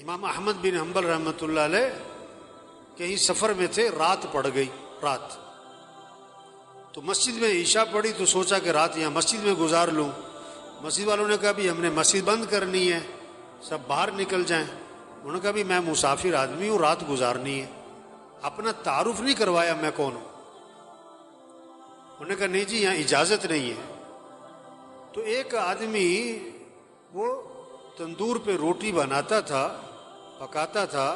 امام احمد بن حنبل رحمۃ اللہ علیہ کہیں سفر میں تھے، رات پڑ گئی، رات تو مسجد میں عشاء پڑی تو سوچا کہ رات یہاں مسجد میں گزار لوں۔ مسجد والوں نے کہا بھی ہم نے مسجد بند کرنی ہے، سب باہر نکل جائیں۔ انہوں نے کہا بھی میں مسافر آدمی ہوں، رات گزارنی ہے۔ اپنا تعارف نہیں کروایا میں کون ہوں۔ انہوں نے کہا نہیں جی یہاں اجازت نہیں ہے۔ تو ایک آدمی وہ تندور پہ روٹی بناتا تھا، پکاتا تھا،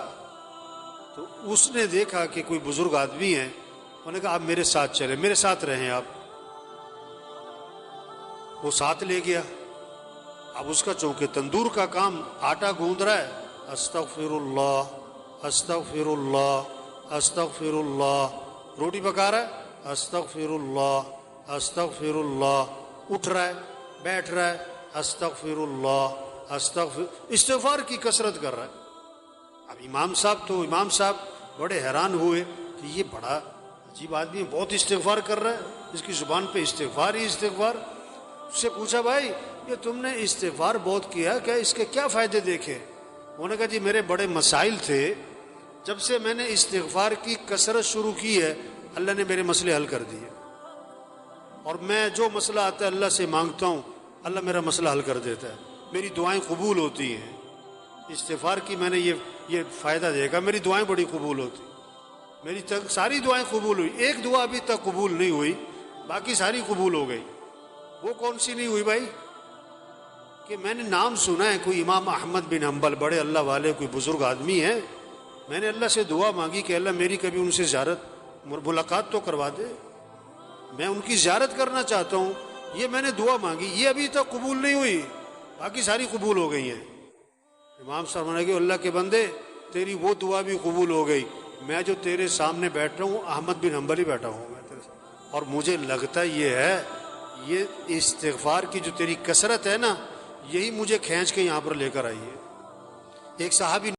تو اس نے دیکھا کہ کوئی بزرگ آدمی ہے، انہوں نے کہا آپ میرے ساتھ چلیں، میرے ساتھ رہیں آپ۔ وہ ساتھ لے گیا۔ اب اس کا چونکہ تندور کا کام آٹا گوندھ رہا ہے، استغفر اللہ استغفر اللہ استغفر اللہ، روٹی پکا رہا ہے، استغفر اللہ استغفر اللہ، اٹھ رہا ہے، بیٹھ رہا ہے، استغفر اللہ استغفار کی کثرت کر رہا ہے۔ اب امام صاحب بڑے حیران ہوئے کہ یہ بڑا عجیب آدمی ہے، بہت استغفار کر رہا ہے، اس کی زبان پہ استغفار ہی استغفار۔ اس سے پوچھا بھائی یہ تم نے استغفار بہت کیا، کیا اس کے کیا فائدے دیکھے؟ انہوں نے کہا جی میرے بڑے مسائل تھے، جب سے میں نے استغفار کی کثرت شروع کی ہے اللہ نے میرے مسئلے حل کر دیے، اور میں جو مسئلہ آتا ہے اللہ سے مانگتا ہوں اللہ میرا مسئلہ حل کر دیتا ہے، میری دعائیں قبول ہوتی ہیں۔ استغفار کی میں نے یہ فائدہ دیکھا، میری دعائیں بڑی قبول ہوتی، میری ساری دعائیں قبول ہوئی، ایک دعا ابھی تک قبول نہیں ہوئی، باقی ساری قبول ہو گئی۔ وہ کون سی نہیں ہوئی بھائی؟ کہ میں نے نام سنا ہے کوئی امام احمد بن حنبل، بڑے اللہ والے، کوئی بزرگ آدمی ہیں، میں نے اللہ سے دعا مانگی کہ اللہ میری کبھی ان سے زیارت ملاقات تو کروا دے، میں ان کی زیارت کرنا چاہتا ہوں، یہ میں نے دعا مانگی، یہ ابھی تک قبول نہیں ہوئی، باقی ساری قبول ہو گئی ہیں۔ امام صاحب نے کہا اللہ کے بندے تیری وہ دعا بھی قبول ہو گئی، میں جو تیرے سامنے بیٹھ رہا ہوں احمد بن حنبل ہی بیٹھا ہوں میں تیرے سامنے، اور مجھے لگتا یہ ہے یہ استغفار کی جو تیری کثرت ہے نا، یہی مجھے کھینچ کے یہاں پر لے کر آئی ہے۔ ایک صحابی